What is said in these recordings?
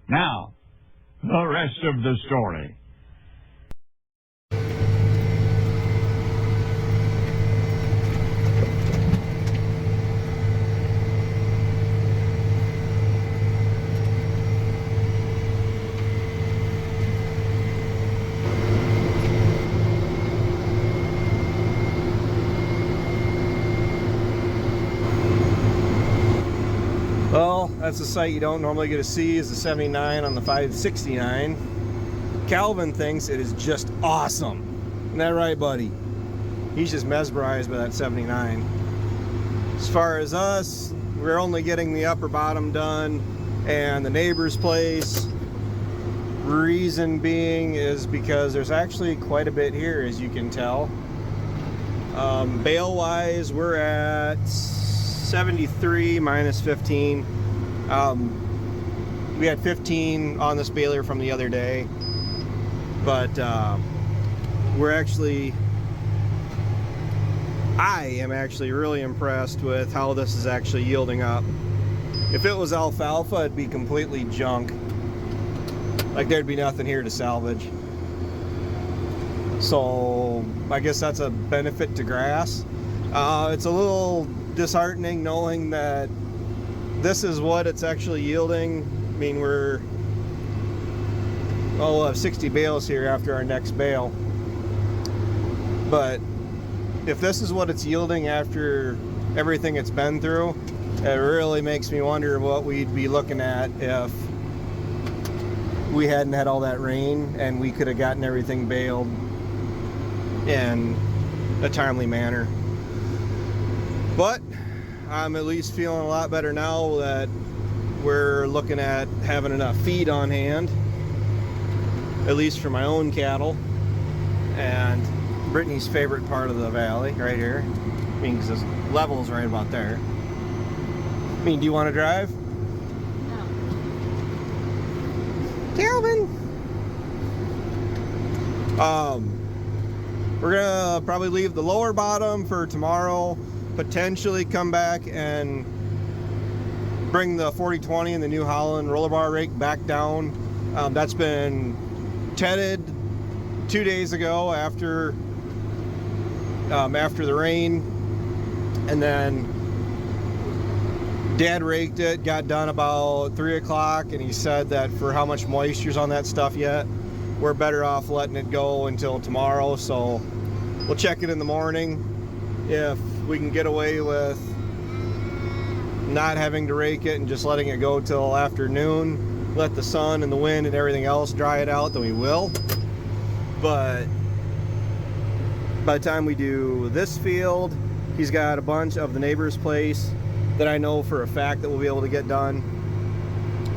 Now, the rest of the story. Well, that's a sight you don't normally get to see, is the 79 on the 569. Calvin thinks it is just awesome. Isn't that right, buddy? He's just mesmerized by that 79. As far as us, we're only getting the upper bottom done and the neighbor's place. Reason being is because there's actually quite a bit here, as you can tell. Bale wise, we're at 73 minus 15. We had 15 on this baler from the other day, but I am actually really impressed with how this is actually yielding up. If it was alfalfa, it'd be completely junk. Like there'd be nothing here to salvage. So I guess that's a benefit to grass. It's a little disheartening knowing that this is what it's actually yielding. I mean, we'll have 60 bales here after our next bale. But if this is what it's yielding after everything it's been through, it really makes me wonder what we'd be looking at if we hadn't had all that rain and we could have gotten everything baled in a timely manner. But I'm at least feeling a lot better now that we're looking at having enough feed on hand, at least for my own cattle. And Brittany's favorite part of the valley, right here. I mean, because this level is right about there. I mean, do you want to drive? No. Calvin! We're gonna probably leave the lower bottom for tomorrow, potentially come back and bring the 4020 and the New Holland roller bar rake back down. That's been tedded 2 days ago after the rain, and then Dad raked it, got done about 3 o'clock, and he said that for how much moisture's on that stuff yet, we're better off letting it go until tomorrow. So we'll check it in the morning. If we can get away with not having to rake it and just letting it go till afternoon, let the sun and the wind and everything else dry it out, then we will. But by the time we do this field, he's got a bunch of the neighbor's place that I know for a fact that we'll be able to get done.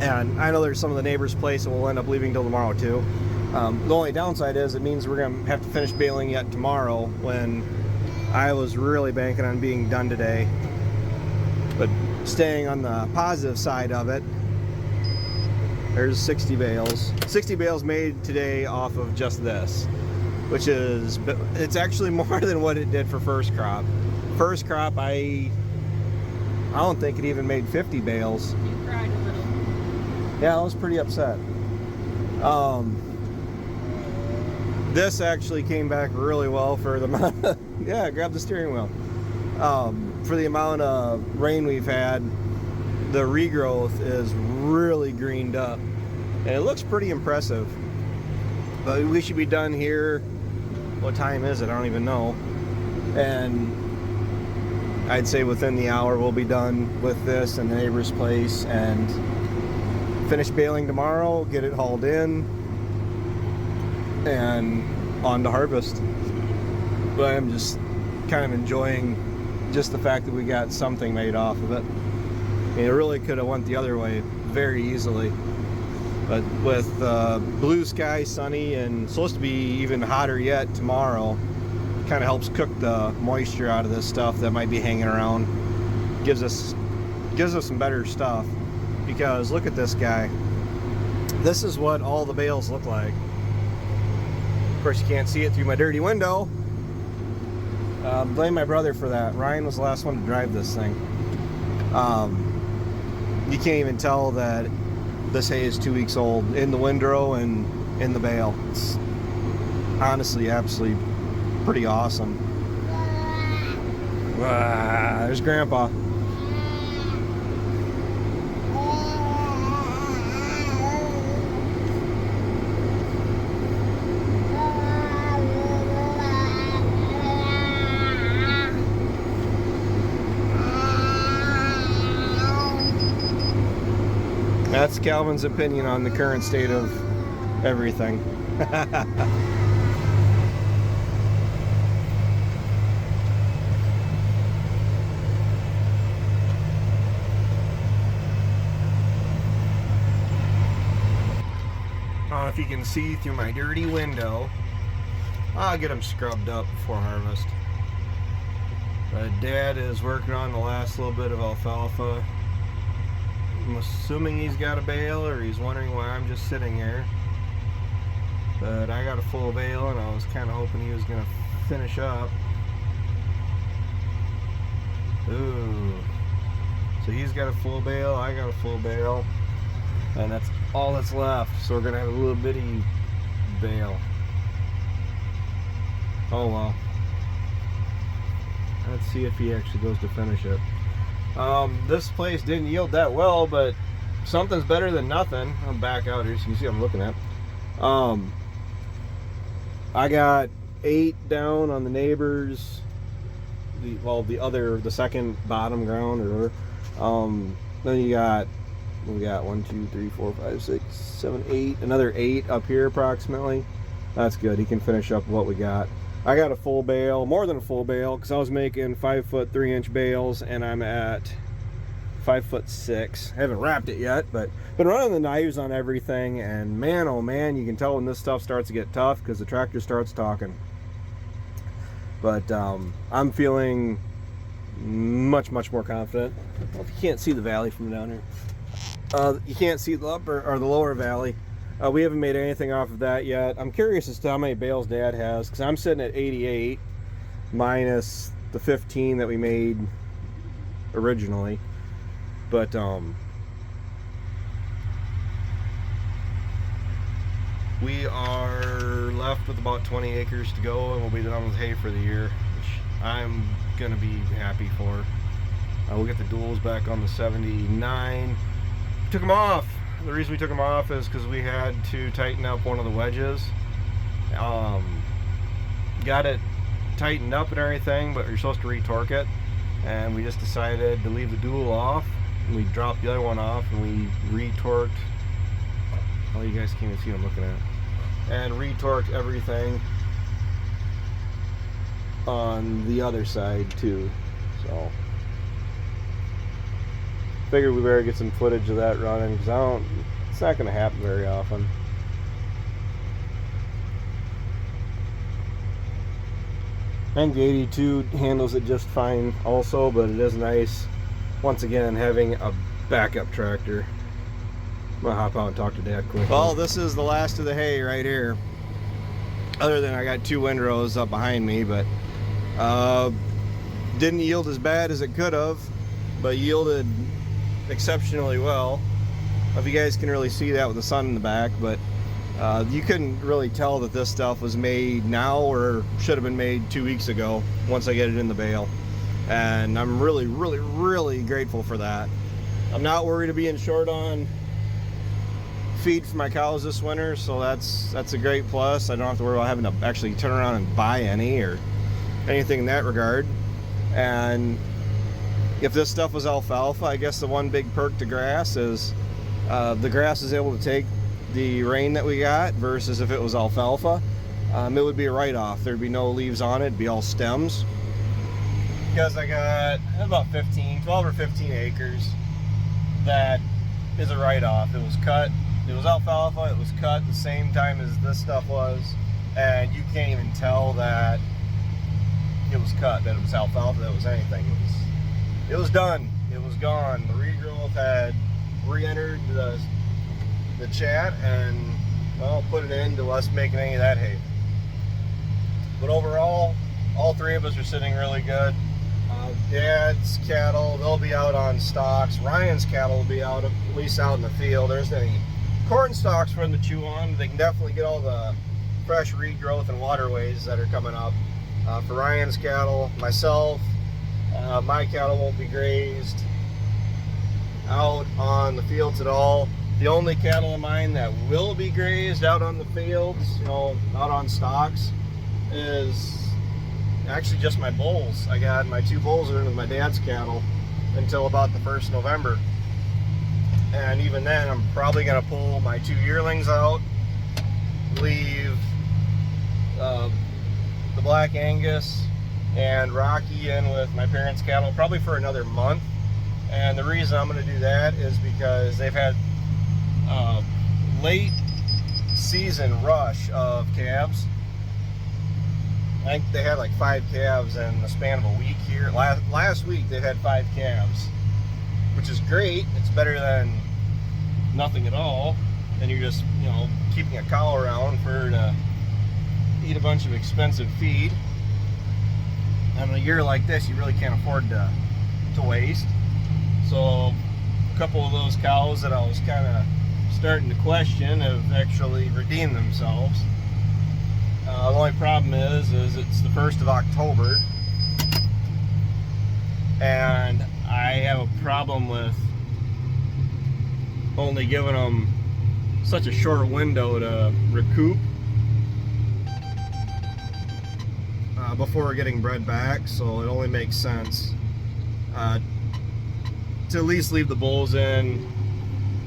And I know there's some of the neighbor's place that we'll end up leaving till tomorrow too. The only downside is it means we're going to have to finish baling yet tomorrow, when I was really banking on being done today. But staying on the positive side of it, there's 60 bales. 60 bales made today off of just this, which is, it's actually more than what it did for first crop. First crop, I don't think it even made 50 bales. You cried a little. Yeah, I was pretty upset. This actually came back really well for the amount of, yeah, grab the steering wheel. For the amount of rain we've had, the regrowth is really greened up. And it looks pretty impressive. But we should be done here. What time is it? I don't even know. And I'd say within the hour we'll be done with this and the neighbor's place, and finish baling tomorrow, get it hauled in, and on to harvest. But I'm just kind of enjoying just the fact that we got something made off of it. I mean, it really could have went the other way very easily. But with blue sky, sunny, and supposed to be even hotter yet tomorrow, kind of helps cook the moisture out of this stuff that might be hanging around. Gives us some better stuff. Because look at this guy. This is what all the bales look like. Of course, you can't see it through my dirty window. Blame my brother for that. Ryan was the last one to drive this thing. You can't even tell that this hay is 2 weeks old in the windrow and in the bale. It's honestly absolutely pretty awesome. There's Grandpa. That's Calvin's opinion on the current state of everything. I don't know if you can see through my dirty window. I'll get them scrubbed up before harvest. But Dad is working on the last little bit of alfalfa. I'm assuming he's got a bale, or he's wondering why I'm just sitting here. But I got a full bale, and I was kind of hoping he was going to finish up. Ooh. So he's got a full bale, I got a full bale. And that's all that's left. So we're going to have a little bitty bale. Oh well. Let's see if he actually goes to finish it. This place didn't yield that well, but something's better than nothing. I'm back out here so you can see what I'm looking at. I got 8 down on the neighbors. The second bottom ground, or then we got 1, 2, 3, 4, 5, 6, 7, 8. Another 8 up here approximately. That's good. He can finish up what we got. I got a full bale, more than a full bale, because I was making 5 foot 3 inch bales, and I'm at 5 foot 6. I haven't wrapped it yet, but been running the knives on everything, and man, oh man, you can tell when this stuff starts to get tough because the tractor starts talking. But I'm feeling much more confident. Well, if you can't see the valley from down here, you can't see the upper or the lower valley. We haven't made anything off of that yet. I'm curious as to how many bales Dad has, because I'm sitting at 88 minus the 15 that we made originally. But we are left with about 20 acres to go, and we'll be done with hay for the year, which I'm gonna be happy for. We'll get the duals back on the 79. Took them off. The reason we took them off is because we had to tighten up one of the wedges. Got it tightened up and everything, but you're supposed to retorque it, and we just decided to leave the dual off, and we dropped the other one off, and we retorqued. Oh, you guys can't even see what I'm looking at. And retorqued everything on the other side too. So figured we better get some footage of that running, because it's not going to happen very often. I think the 82 handles it just fine also, but it is nice, once again, having a backup tractor. I'm going to hop out and talk to Dad quick. Well, this is the last of the hay right here. Other than I got 2 windrows up behind me, but didn't yield as bad as it could have, but yielded exceptionally well. I don't know if you guys can really see that with the sun in the back, but you couldn't really tell that this stuff was made now or should have been made 2 weeks ago once I get it in the bale. And I'm really grateful for that. I'm not worried of being short on feed for my cows this winter, so that's a great plus. I don't have to worry about having to actually turn around and buy any or anything in that regard. And if this stuff was alfalfa, I guess the one big perk to grass is the grass is able to take the rain that we got, versus if it was alfalfa, it would be a write-off. There'd be no leaves on it, it'd be all stems. Because I got about 12 or 15 acres that is a write-off. It was cut, it was alfalfa, it was cut the same time as this stuff was, and you can't even tell that it was cut, that it was alfalfa, that it was anything. It was done. It was gone. The regrowth had re-entered the chat, and well, put it into us making any of that hay. But overall, all 3 of us are sitting really good. Dad's cattle, they'll be out on stalks. Ryan's cattle will be out, at least out in the field. There's any corn stalks for them to chew on. They can definitely get all the fresh regrowth and waterways that are coming up. For Ryan's cattle, myself, my cattle won't be grazed out on the fields at all. The only cattle of mine that will be grazed out on the fields, out on stalks, is actually just my bulls. I got my 2 bulls are in with my dad's cattle until about the 1st of November. And even then, I'm probably going to pull my 2 yearlings out, leave the Black Angus and Rocky in with my parents' cattle probably for another month. And the reason I'm going to do that is because they've had a late season rush of calves. I think they had like 5 calves in the span of a week here. Last week they've had 5 calves, which is great. It's better than nothing at all. And you're just, keeping a cow around for her to eat a bunch of expensive feed. And in a year like this, you really can't afford to waste. So a couple of those cows that I was kind of starting to question have actually redeemed themselves. The only problem is it's the 1st of October, and I have a problem with only giving them such a short window to recoup before getting bred back. So it only makes sense to at least leave the bulls in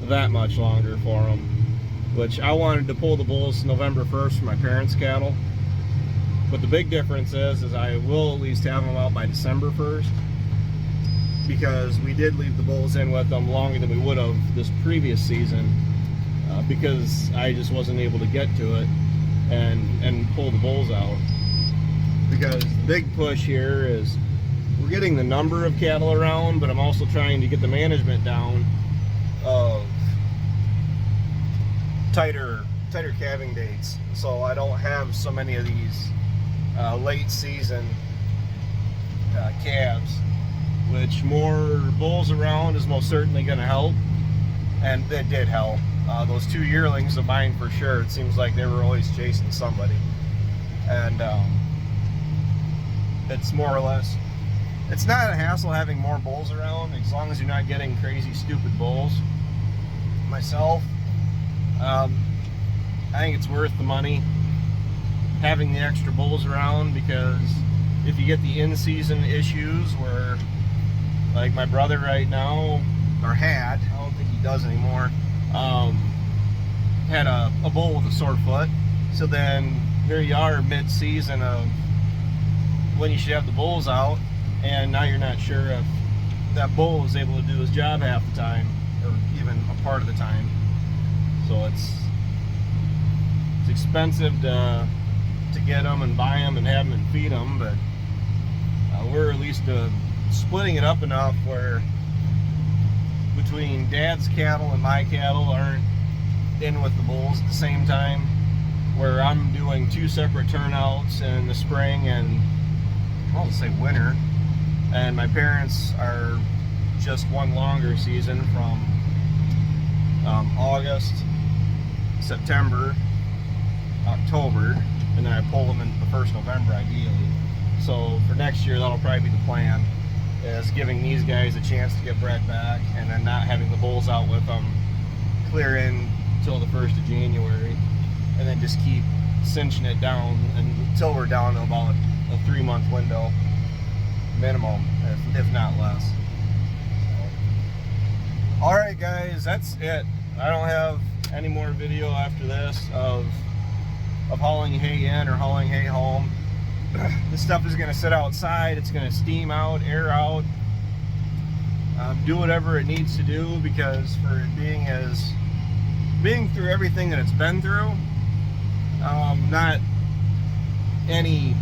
that much longer for them. Which I wanted to pull the bulls November 1st for my parents' cattle. But the big difference is I will at least have them out by December 1st. Because we did leave the bulls in with them longer than we would have this previous season. Because I just wasn't able to get to it and pull the bulls out. Because the big push here is we're getting the number of cattle around, but I'm also trying to get the management down of tighter calving dates, so I don't have so many of these late season calves. Which more bulls around is most certainly going to help, and it did help. Those 2 yearlings of mine for sure, it seems like they were always chasing somebody, and it's more or less, it's not a hassle having more bulls around as long as you're not getting crazy stupid bulls. Myself, I think it's worth the money having the extra bulls around, because if you get the in-season issues where, like my brother right now, or had, I don't think he does anymore, had a bull with a sore foot. So then here you are mid-season of when you should have the bulls out, and now you're not sure if that bull is able to do his job half the time, or even a part of the time. So it's expensive to get them and buy them and have them and feed them, but we're at least splitting it up enough where between Dad's cattle and my cattle aren't in with the bulls at the same time, where I'm doing 2 separate turnouts in the spring and I'll say winter, and my parents are just one longer season from August, September, October, and then I pull them in the 1st November ideally. So for next year, that'll probably be the plan, is giving these guys a chance to get bred back, and then not having the bulls out with them clear in till the 1st of January, and then just keep cinching it down until we're down to about a 3-month window minimum, if not less. Alright guys, that's it. I don't have any more video after this of hauling hay in or hauling hay home. This stuff is going to sit outside, it's going to steam out, air out, do whatever it needs to do, because for it being through everything that it's been through, not any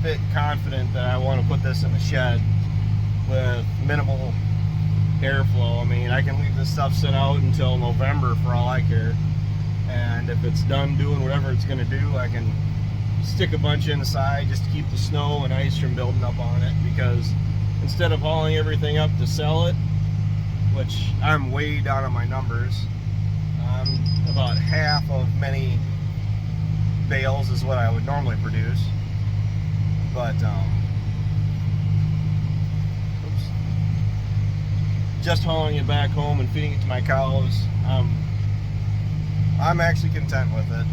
bit confident that I want to put this in the shed with minimal airflow. I mean, I can leave this stuff sit out until November for all I care, and if it's done doing whatever it's going to do, I can stick a bunch inside just to keep the snow and ice from building up on it, because instead of hauling everything up to sell it, which I'm way down on my numbers, about half of many bales is what I would normally produce, but just hauling it back home and feeding it to my cows, I'm actually content with it.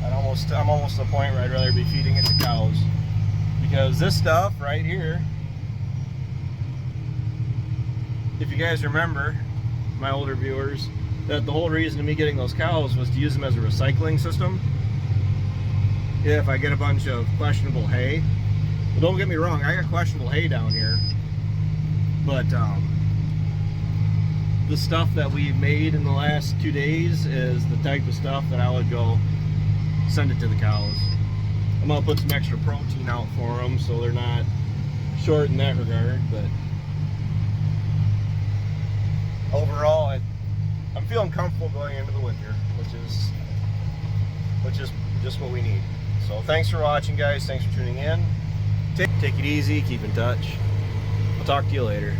I'm almost to the point where I'd rather be feeding it to cows, because this stuff right here, if you guys remember, my older viewers, that the whole reason of me getting those cows was to use them as a recycling system. If I get a bunch of questionable hay, well, don't get me wrong, I got questionable hay down here, but the stuff that we've made in the last 2 days is the type of stuff that I would go send it to the cows. I'm gonna put some extra protein out for them so they're not short in that regard, but overall I'm feeling comfortable going into the winter, which is just what we need. So thanks for watching, guys. Thanks for tuning in. Take it easy, keep in touch. I'll talk to you later.